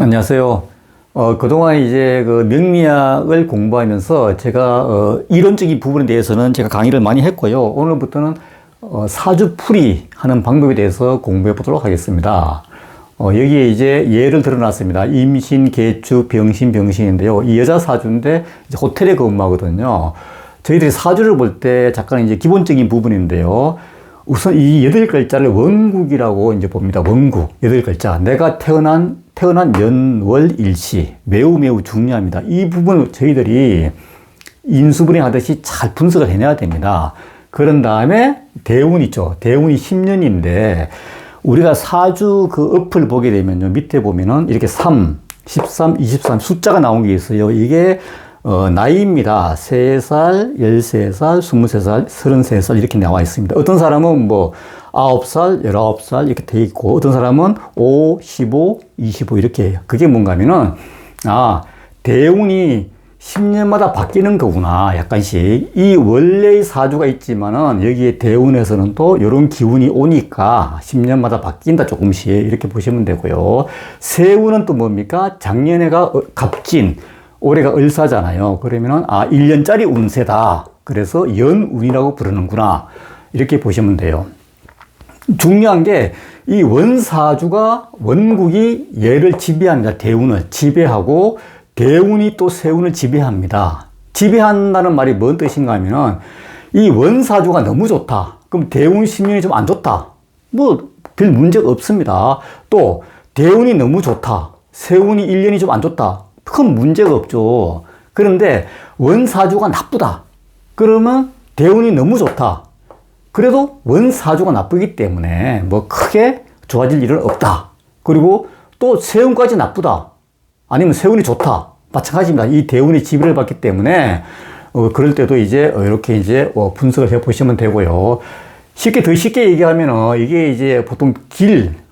안녕하세요. 그동안 이제 그 명리학을 공부하면서 제가 이론적인 부분에 대해서는 제가 강의를 많이 했고요. 오늘부터는 사주풀이 하는 방법에 대해서 공부해 보도록 하겠습니다. 여기에 이제 예를 들어놨습니다. 임신, 계축, 병신, 병신인데요. 이 여자 사주인데 이제 호텔에 근무하거든요. 저희들이 사주를 볼 때 잠깐 이제 기본적인 부분인데요. 우선 이 8글자를 원국이라고 이제 봅니다. 원국. 8글자. 내가 태어난 연월일시. 매우 중요합니다. 이 부분을 저희들이 인수분해 하듯이 잘 분석을 해내야 됩니다. 그런 다음에 대운 있죠. 대운이 10년인데, 우리가 사주 그 어플 보게 되면요. 밑에 보면은 이렇게 3, 13, 23 숫자가 나온 게 있어요. 이게 나이입니다. 3살, 13살, 23살, 33살 이렇게 나와 있습니다. 어떤 사람은 뭐 9살, 19살 이렇게 돼 있고, 어떤 사람은 5, 15, 25 이렇게 해요. 그게 뭔가 하면은, 대운이 10년마다 바뀌는 거구나. 약간씩. 이 원래의 사주가 있지만은 여기에 대운에서는 또 이런 기운이 오니까 10년마다 바뀐다. 조금씩. 이렇게 보시면 되고요. 세운은 또 뭡니까? 작년에가 갑진. 올해가 을사잖아요. 그러면은 1년짜리 운세다. 그래서 연운이라고 부르는구나. 이렇게 보시면 돼요. 중요한 게 이 원사주가 원국이 얘를 지배합니다. 대운을 지배하고 대운이 또 세운을 지배합니다. 지배한다는 말이 뭔 뜻인가 하면은 이 원사주가 너무 좋다. 그럼 대운 10년이 좀 안 좋다. 뭐 별 문제가 없습니다. 또 대운이 너무 좋다. 세운이 1년이 좀 안 좋다. 큰 문제가 없죠. 그런데 원사주가 나쁘다. 그러면 대운이 너무 좋다. 그래도 원사주가 나쁘기 때문에 뭐 크게 좋아질 일은 없다. 그리고 또 세운까지 나쁘다. 아니면 세운이 좋다. 마찬가지입니다. 이 대운이 지배를 받기 때문에 그럴 때도 이제 이렇게 이제 분석을 해 보시면 되고요. 더 쉽게 얘기하면은 이게 이제 보통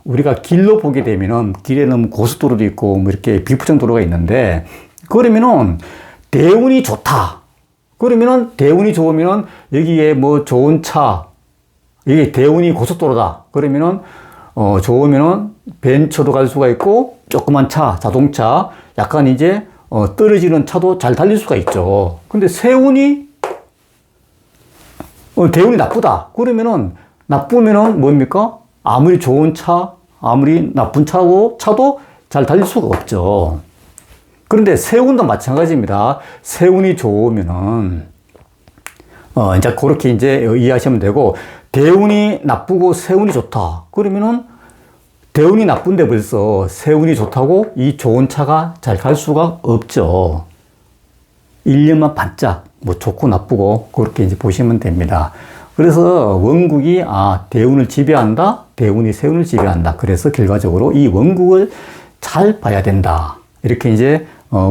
우리가 길로 보게 되면은 길에는 고속도로도 있고 뭐 이렇게 비포장 도로가 있는데, 그러면은 대운이 좋다. 그러면은 대운이 좋으면은 여기에 뭐 좋은 차, 이게 대운이 고속도로다. 그러면은 좋으면은 벤처도 갈 수가 있고, 조그만 차, 자동차, 약간 이제 떨어지는 차도 잘 달릴 수가 있죠. 근데 세운이 대운이 나쁘다. 그러면은 나쁘면은 뭡니까? 아무리 좋은 차, 아무리 나쁜 차도 잘 달릴 수가 없죠. 그런데 세운도 마찬가지입니다. 세운이 좋으면은, 이제 그렇게 이제 이해하시면 되고, 대운이 나쁘고 세운이 좋다. 그러면은, 대운이 나쁜데 벌써 세운이 좋다고 이 좋은 차가 잘 갈 수가 없죠. 1년만 반짝, 뭐 좋고 나쁘고, 그렇게 이제 보시면 됩니다. 그래서 원국이 대운을 지배한다. 대운이 세운을 지배한다. 그래서 결과적으로 이 원국을 잘 봐야 된다. 이렇게 이제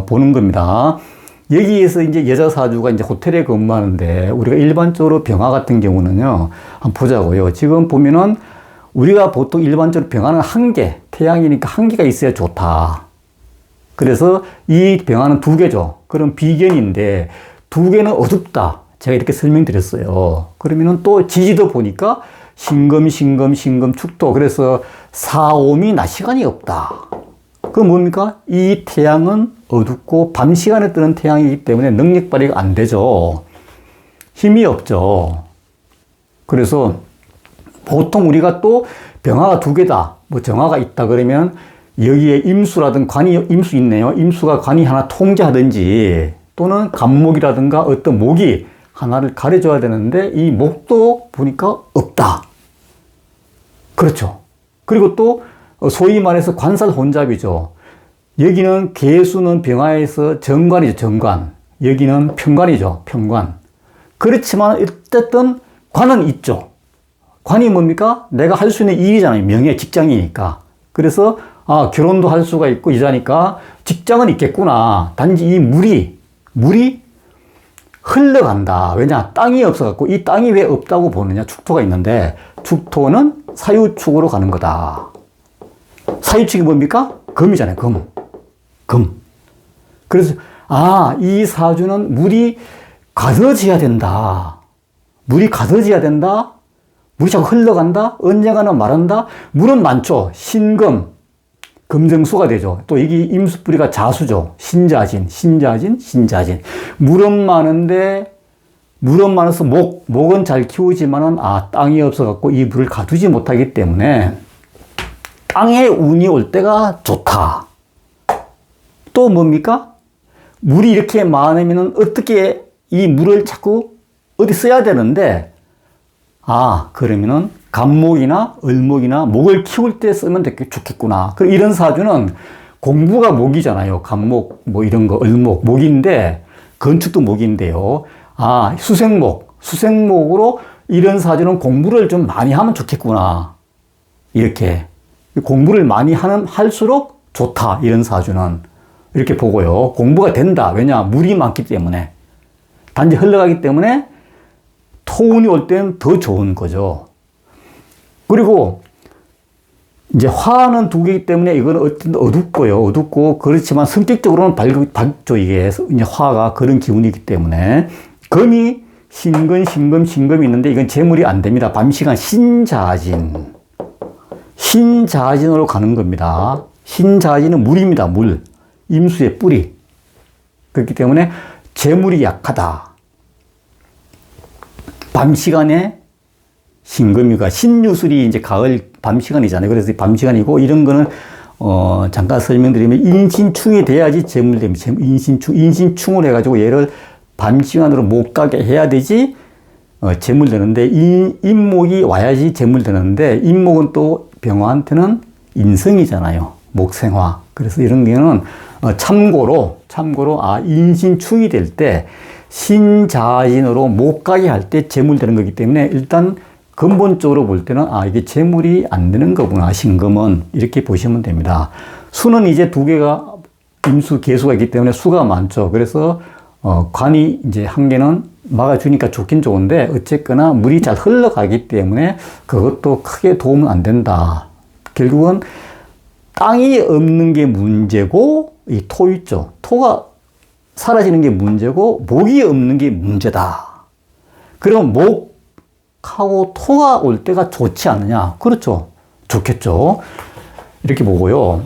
보는 겁니다. 여기에서 이제 여자 사주가 이제 호텔에 근무하는데, 우리가 일반적으로 병화 같은 경우는요, 한번 보자고요. 지금 보면은 우리가 보통 일반적으로 병화는 한 개, 태양이니까 한 개가 있어야 좋다. 그래서 이 병화는 2개죠. 그럼 비견인데 2개는 어둡다. 제가 이렇게 설명드렸어요. 그러면은 또 지지도 보니까 신금, 축토. 그래서 사오미 낮 시간이 없다. 그럼 뭡니까? 이 태양은 어둡고 밤 시간에 뜨는 태양이기 때문에 능력 발휘가 안 되죠. 힘이 없죠. 그래서 보통 우리가 또 병화가 2개다. 뭐 정화가 있다 그러면 여기에 임수라든 임수 있네요. 임수가 관이 하나 통제하든지, 또는 간목이라든가 어떤 목이 하나를 가려줘야 되는데 이 목도 보니까 없다. 그렇죠. 그리고 또 소위 말해서 관살 혼잡이죠. 여기는 계수는 병화에서 정관이죠. 정관. 여기는 편관이죠. 편관. 그렇지만 어쨌든 관은 있죠. 관이 뭡니까? 내가 할 수 있는 일이잖아요. 명예, 직장이니까. 그래서 결혼도 할 수가 있고 이자니까 직장은 있겠구나. 단지 이 물이 흘러간다. 왜냐? 땅이 없어갖고, 이 땅이 왜 없다고 보느냐? 축토가 있는데, 축토는 사유축으로 가는 거다. 사유축이 뭡니까? 금이잖아요. 금. 그래서 이 사주는 물이 가둬져야 된다. 물이 자꾸 흘러간다. 언젠가는 마른다. 물은 많죠. 신금, 금생수가 되죠. 또 이게 임수뿌리가 자수죠. 신자진, 신자진, 신자진. 물은 많은데, 물은 많아서 목은 잘 키우지만은, 땅이 없어갖고 이 물을 가두지 못하기 때문에, 땅에 운이 올 때가 좋다. 또 뭡니까? 물이 이렇게 많으면은 어떻게 이 물을 자꾸 어디 써야 되는데, 그러면은 간목이나 을목이나 목을 키울 때 쓰면 되게 좋겠구나. 이런 사주는 공부가 목이잖아요. 간목, 뭐 이런 거, 을목, 목인데, 건축도 목인데요. 수생목으로 이런 사주는 공부를 좀 많이 하면 좋겠구나. 이렇게. 공부를 많이 할수록 좋다. 이런 사주는. 이렇게 보고요. 공부가 된다. 왜냐? 물이 많기 때문에. 단지 흘러가기 때문에 토운이 올 때는 더 좋은 거죠. 그리고 이제 화는 두 개이기 때문에 이건 어둡고요. 어둡고 그렇지만 성격적으로는 밝죠. 이게 이제 화가 그런 기운이기 때문에 금이 신금이 있는데 이건 재물이 안 됩니다. 밤시간 신자진으로 가는 겁니다. 신자진은 물입니다. 물. 임수의 뿌리. 그렇기 때문에 재물이 약하다. 밤시간에 신금이가 신유술이 이제 가을 밤시간이잖아요. 그래서 밤시간이고 이런 거는 잠깐 설명드리면 인신충이 돼야지 재물됩니다. 인신충을 해가지고 얘를 밤시간으로 못 가게 해야 되지 재물되는데 인목이 와야지 재물되는데 인목은 또 병화한테는 인성이잖아요. 목생화. 그래서 이런 경우는 참고로 인신충이 될 때 신자진으로 못 가게 할 때 재물되는 거기 때문에 일단 근본적으로 볼 때는 이게 재물이 안 되는 거구나. 신금은 이렇게 보시면 됩니다. 수는 이제 두 개가 임수 개수가 있기 때문에 수가 많죠. 그래서 관이 이제 한 개는 막아주니까 좋긴 좋은데 어쨌거나 물이 잘 흘러가기 때문에 그것도 크게 도움은 안 된다. 결국은 땅이 없는 게 문제고 이 토 있죠. 토가 사라지는 게 문제고 목이 없는 게 문제다. 그럼 목하고 토가 올 때가 좋지 않느냐? 그렇죠. 좋겠죠. 이렇게 보고요.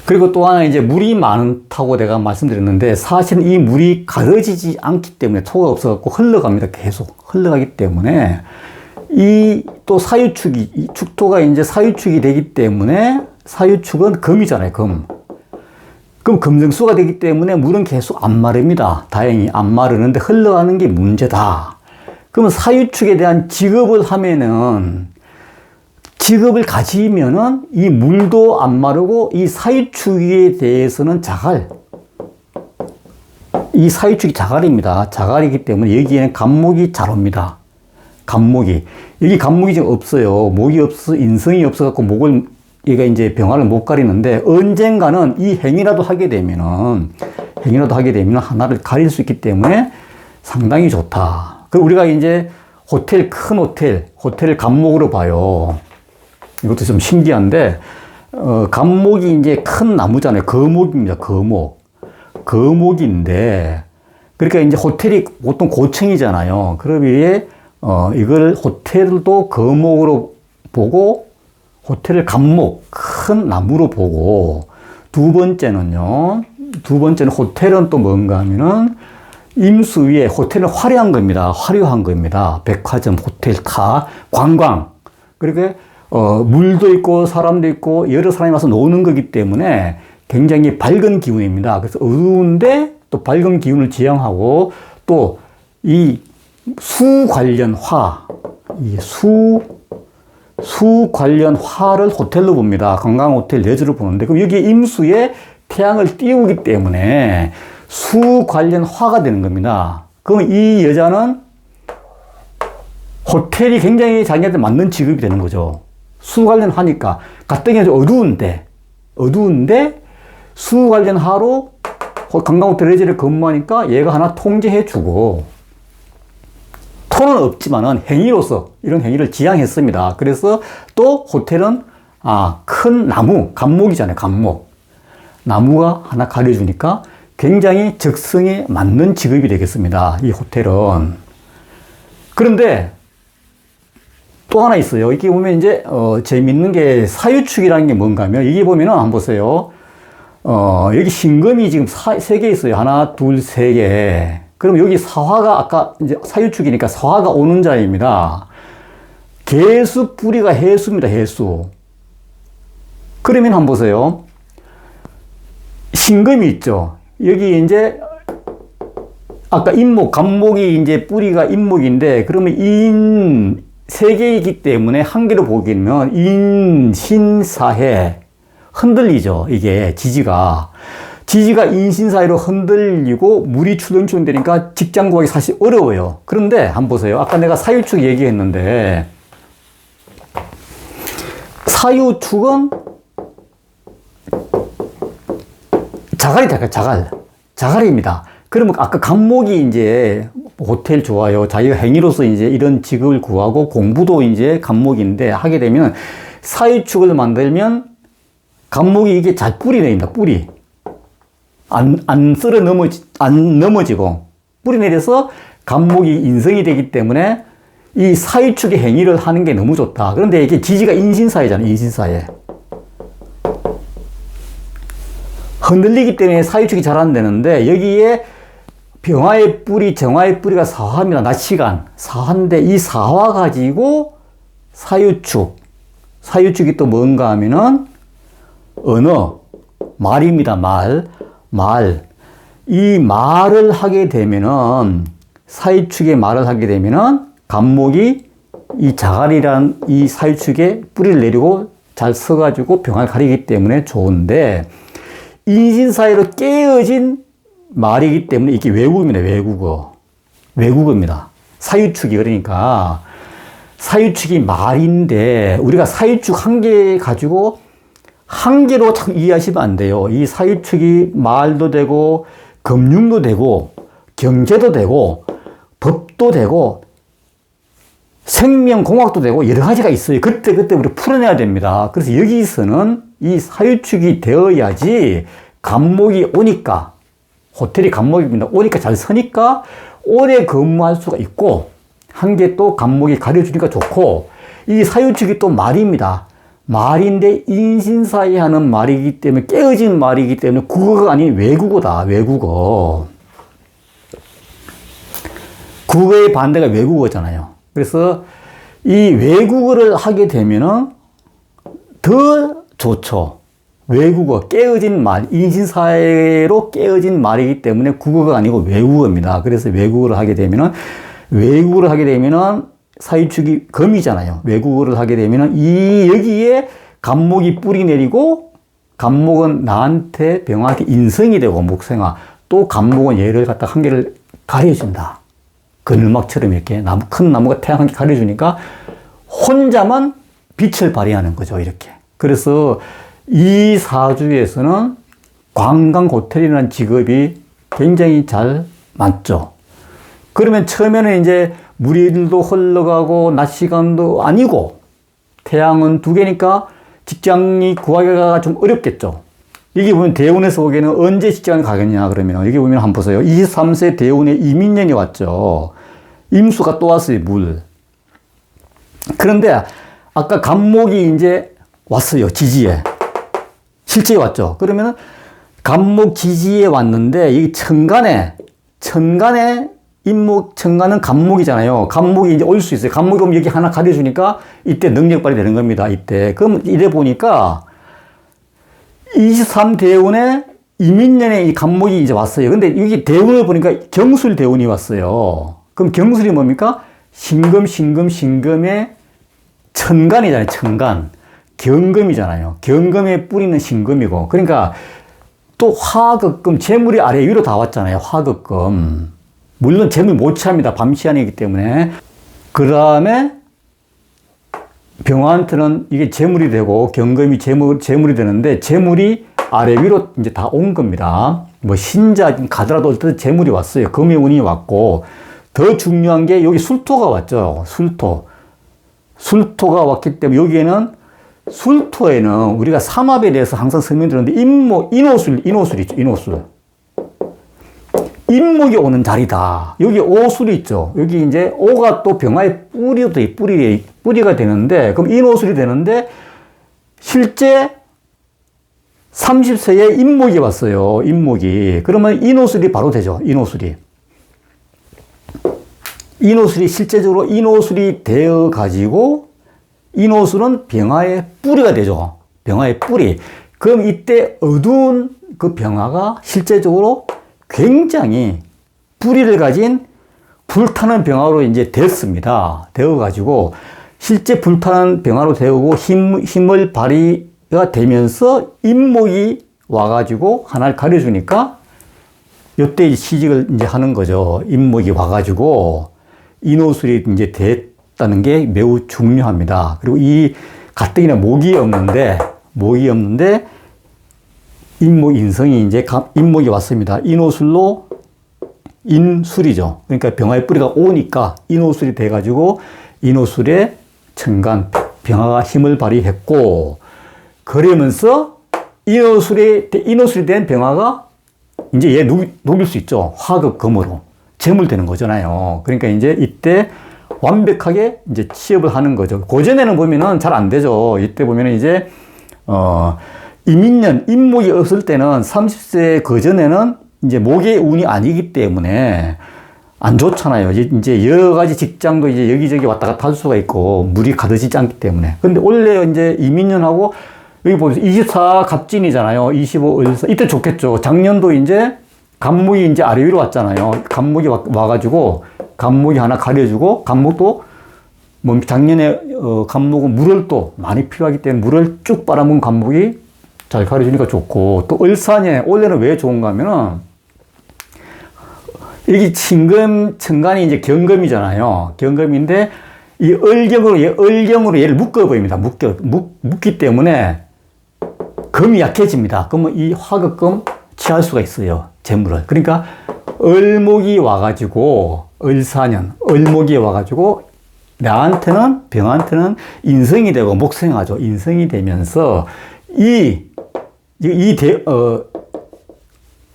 그리고 또 하나 이제 물이 많다고 내가 말씀드렸는데 사실은 이 물이 가려지지 않기 때문에 토가 없어갖고 흘러갑니다. 계속 흘러가기 때문에 이 또 사유축이 이 축토가 이제 사유축이 되기 때문에 사유축은 금이잖아요. 금. 그럼 금생수가 되기 때문에 물은 계속 안 마릅니다. 다행히 안 마르는데 흘러가는 게 문제다. 그러면 사유축에 대한 직업을 하면은 직업을 가지면은 이 물도 안 마르고 이 사유축에 대해서는 이 사유축이 자갈입니다. 자갈이기 때문에 여기에는 간목이 잘 옵니다. 간목이. 여기 간목이 지금 없어요. 목이 없어, 인성이 없어갖고 목을, 얘가 이제 병화를 못 가리는데 언젠가는 이 행위라도 하게 되면은 하나를 가릴 수 있기 때문에 상당히 좋다. 그리고 우리가 이제 큰 호텔을 간목으로 봐요. 이것도 좀 신기한데, 간목이 이제 큰 나무잖아요. 거목입니다. 거목인데, 그러니까 이제 호텔이 보통 고층이잖아요. 그러기에, 이걸 호텔도 거목으로 보고, 호텔을 간목, 큰 나무로 보고, 두 번째는 호텔은 또 뭔가 하면은, 임수 위에 호텔은 화려한 겁니다. 백화점, 호텔, 관광. 그러니까, 물도 있고 사람도 있고 여러 사람이 와서 노는 거기 때문에 굉장히 밝은 기운입니다. 그래서 어두운데 또 밝은 기운을 지향하고 또 이 수 관련 수 관련 화를 호텔로 봅니다. 관광 호텔 레저로 보는데 그럼 여기 임수에 태양을 띄우기 때문에 수 관련 화가 되는 겁니다. 그럼 이 여자는 호텔이 굉장히 자기한테 맞는 직업이 되는 거죠. 수 관련 하니까 가뜩이 어두운데 수 관련 하로 관광호텔 레저를 근무하니까 얘가 하나 통제해주고 토는 없지만은 행위로서 이런 행위를 지향했습니다. 그래서 또 호텔은 큰 나무, 간목이잖아요. 간목. 나무가 하나 가려주니까 굉장히 적성에 맞는 직업이 되겠습니다. 이 호텔은. 그런데 또 하나 있어요. 이게 보면 이제, 재밌는 게 사유축이라는 게 뭔가 하면, 이게 보면은 한번 보세요. 여기 신금이 지금 세 개 있어요. 하나, 둘, 세 개. 그럼 여기 사화가 아까 이제 사유축이니까 사화가 오는 자입니다. 개수 뿌리가 해수입니다. 해수. 그러면 한번 보세요. 신금이 있죠. 여기 이제 아까 인목, 간목이 이제 뿌리가 인목인데 그러면 세 개이기 때문에 한 개로 보기면 인신사해 흔들리죠. 이게 지지가 인신사해로 흔들리고 물이 추동되니까 직장 구하기 사실 어려워요. 그런데 한번 보세요. 아까 내가 사유축 얘기했는데 사유축은 자갈입니다. 그러면 아까 간목이 이제 호텔 좋아요. 자기가 행위로서 이제 이런 직업을 구하고 공부도 이제 간목인데 하게 되면 사유축을 만들면 간목이 이게 잘 뿌리 내립니다. 뿌리. 안 넘어지고 뿌리 내려서 간목이 인성이 되기 때문에 이 사유축의 행위를 하는 게 너무 좋다. 그런데 이게 지지가 인신사회잖아요. 인신사회. 흔들리기 때문에 사유축이 잘 안 되는데 여기에 병화의 뿌리, 정화의 뿌리가 사화입니다. 낮 시간. 사화인데 이 사화 가지고 사유축이 또 뭔가 하면은 언어, 말입니다. 말. 이 말을 하게 되면은 사유축의 말을 하게 되면은 간목이 이 자갈이란 이 사유축에 뿌리를 내리고 잘 서가지고 병화를 가리기 때문에 좋은데 인신사회로 깨어진 말이기 때문에 이게 외국어입니다. 외국어입니다. 사유축이 그러니까 사유축이 말인데 우리가 사유축 한 개 가지고 한 개로 참 이해하시면 안 돼요. 이 사유축이 말도 되고 금융도 되고 경제도 되고 법도 되고 생명공학도 되고 여러 가지가 있어요. 그때 우리 풀어내야 됩니다. 그래서 여기서는 이 사유축이 되어야지 간목이 오니까 호텔이 간목입니다. 오니까 잘 서니까 오래 근무할 수가 있고 한 개 또 간목이 가려주니까 좋고 이 사유축이 또 말입니다. 말인데 인신사회 하는 말이기 때문에 깨어진 말이기 때문에 국어가 아닌 외국어다. 외국어. 국어의 반대가 외국어잖아요. 그래서 이 외국어를 하게 되면은 더 좋죠. 외국어, 깨어진 말, 인신사회로 깨어진 말이기 때문에 국어가 아니고 외국어입니다. 그래서 외국어를 하게 되면은 사유축이 금이잖아요. 외국어를 하게 되면은 여기에 간목이 뿌리 내리고 간목은 나한테 병한테 인성이 되고 목생아 또 간목은 얘를 갖다 한 개를 가려준다. 그늘막처럼 이렇게 큰 나무가 태양 한 개 가려주니까 혼자만 빛을 발휘하는 거죠. 이렇게. 그래서 이 사주에서는 관광 호텔이라는 직업이 굉장히 잘 맞죠. 그러면 처음에는 이제 물이도 흘러가고 낮 시간도 아니고 태양은 두 개니까 직장이 구하기가 좀 어렵겠죠. 여기 보면 대운에서 보기에는 언제 직장을 가겠냐 그러면 여기 보면 한번 보세요. 23세 대운에 이민년이 왔죠. 임수가 또 왔어요. 물. 그런데 아까 간목이 이제 왔어요. 지지에. 실제 왔죠. 그러면은 간목 지지에 왔는데 여기 천간에 인목 천간은 간목이잖아요. 간목이 이제 올 수 있어요. 간목이 오면 여기 하나 가려주니까 이때 능력 발휘 되는 겁니다. 이때. 그럼 이래 보니까 23대운에 이민년에 이 간목이 이제 왔어요. 근데 여기 대운을 보니까 경술 대운이 왔어요. 그럼 경술이 뭡니까? 신금의 천간이잖아요. 천간. 경금이잖아요. 경금에 뿌리는 신금이고. 그러니까 또 화극금, 재물이 아래 위로 다 왔잖아요. 화극금. 물론 재물이 못 취합니다. 밤시간이기 때문에. 그 다음에 병화한테는 이게 재물이 되고 경금이 재물이 되는데 재물이 아래 위로 이제 다 온 겁니다. 뭐 신자 가더라도 어쨌든 재물이 왔어요. 금의 운이 왔고 더 중요한 게 여기 술토가 왔죠. 술토가 왔기 때문에 여기에는 술토에는 우리가 삼합에 대해서 항상 설명드렸는데 인호술 있죠. 인목이 오는 자리다. 여기 오술이 있죠. 여기 이제 오가 또 병화의 뿌리가 되는데, 그럼 인오술이 되는데, 실제 30세에 인목이 왔어요. 인목이. 그러면 인오술이 바로 되죠. 인오술이. 인오술이 실제적으로 인오술이 되어 가지고, 인오술은 병화의 뿌리가 되죠. 병화의 뿌리. 그럼 이때 어두운 그 병화가 실제적으로 굉장히 뿌리를 가진 불타는 병화로 이제 됐습니다. 되어가지고, 실제 불타는 병화로 되고 힘을 발휘가 되면서 인목이 와가지고 하나를 가려주니까, 이때 시직을 이제 하는 거죠. 인목이 와가지고, 인오술이 이제 됐다는 게 매우 중요합니다. 그리고 이 가뜩이나 목이 없는데, 인목, 인성이 이제 인목이 왔습니다. 인오술로 인술이죠. 그러니까 병화의 뿌리가 오니까 인오술이 돼가지고 인오술에 천간, 병화가 힘을 발휘했고, 그러면서 인오술이 된 병화가 이제 얘 녹일 수 있죠. 화극금으로. 재물되는 거잖아요. 그러니까 이제 이때 완벽하게 이제 취업을 하는 거죠. 고전에는 보면은 잘 안 되죠. 이때 보면은 이제, 이민년, 인목이 없을 때는 30세 그 전에는 이제 목의 운이 아니기 때문에 안 좋잖아요. 이제 여러 가지 직장도 이제 여기저기 왔다 갔다 할 수가 있고, 물이 가득하지 않기 때문에. 근데 원래 이제 이민년하고 여기 보세요. 24 갑진이잖아요. 25 을사. 이때 좋겠죠. 작년도 이제 간목이 이제 아래 위로 왔잖아요. 간목이 와가지고 간목이 하나 가려주고, 간목도 뭐 작년에 간목은 물을 또 많이 필요하기 때문에 물을 쭉 빨아먹은 간목이 잘 가려주니까 좋고, 또 을사년, 원래는 왜 좋은가 하면은, 여기 친금, 천간이 이제 경금이잖아요. 경금인데, 이 을경으로 얘를 묶어버립니다. 묶기 때문에 금이 약해집니다. 그러면 이 화극금 취할 수가 있어요. 재물을. 그러니까, 을목이 와가지고, 을사년, 을목이 와가지고, 병한테는 인성이 되고, 목생하죠. 인성이 되면서,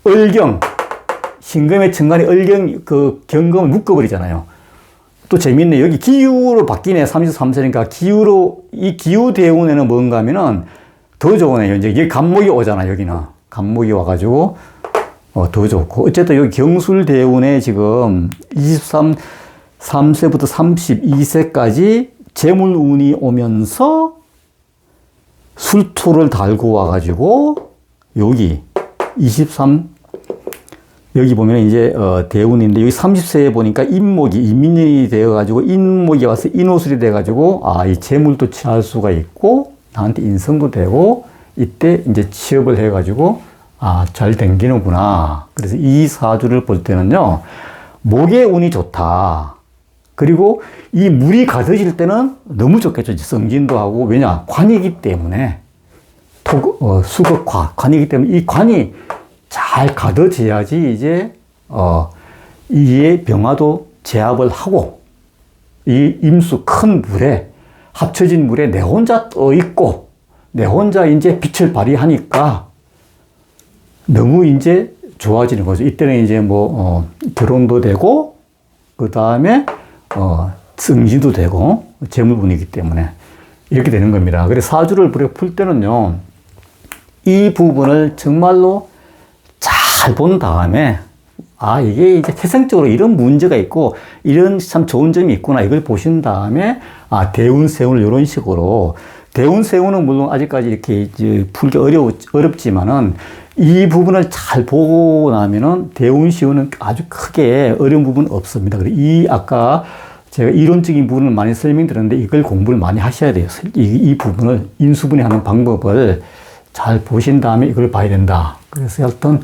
을경, 신금의 천간이 을경, 경금을 묶어버리잖아요. 또 재밌네. 여기 기우로 바뀌네. 33세니까 이 기우 대운에는 뭔가 하면은 더 좋으네요. 이제 여기 간목이 오잖아, 여기는. 간목이 와가지고, 더 좋고. 어쨌든 여기 경술 대운에 지금 23세부터 32세까지 재물운이 오면서 술토를 달고 와가지고, 여기 여기 보면 이제, 대운인데, 여기 30세에 보니까 이민년이 되어가지고, 인목이 와서 인오술이 돼가지고, 이 재물도 취할 수가 있고, 나한테 인성도 되고, 이때 이제 취업을 해가지고, 잘 댕기는구나. 그래서 이 사주를 볼 때는요, 목의 운이 좋다. 그리고 이 물이 가득일 때는 너무 좋겠죠. 성진도 하고. 왜냐? 관이기 때문에. 수극화. 관이기 때문에 이 관이 잘 가득해야지 이제, 이의 병화도 제압을 하고, 이 임수 큰 물에, 합쳐진 물에 내 혼자 떠 있고, 내 혼자 이제 빛을 발휘하니까 너무 이제 좋아지는 거죠. 이때는 이제 결혼도 되고, 그 다음에, 승진도 되고, 재물운이기 때문에 이렇게 되는 겁니다. 그래서 사주를 풀 때는요, 이 부분을 정말로 잘 본 다음에, 이게 이제 태생적으로 이런 문제가 있고, 이런 참 좋은 점이 있구나, 이걸 보신 다음에, 대운, 세운을 이런 식으로, 대운, 세운은 물론 아직까지 이렇게 이제 풀기 어렵지만은, 이 부분을 잘 보고 나면은 대운, 시운은 아주 크게 어려운 부분은 없습니다. 그리고 아까 제가 이론적인 부분을 많이 설명드렸는데 이걸 공부를 많이 하셔야 돼요. 이 부분을 인수분해하는 방법을 잘 보신 다음에 이걸 봐야 된다. 그래서 하여튼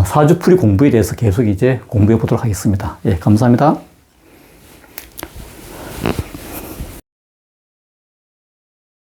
사주풀이 공부에 대해서 계속 이제 공부해 보도록 하겠습니다. 예, 감사합니다.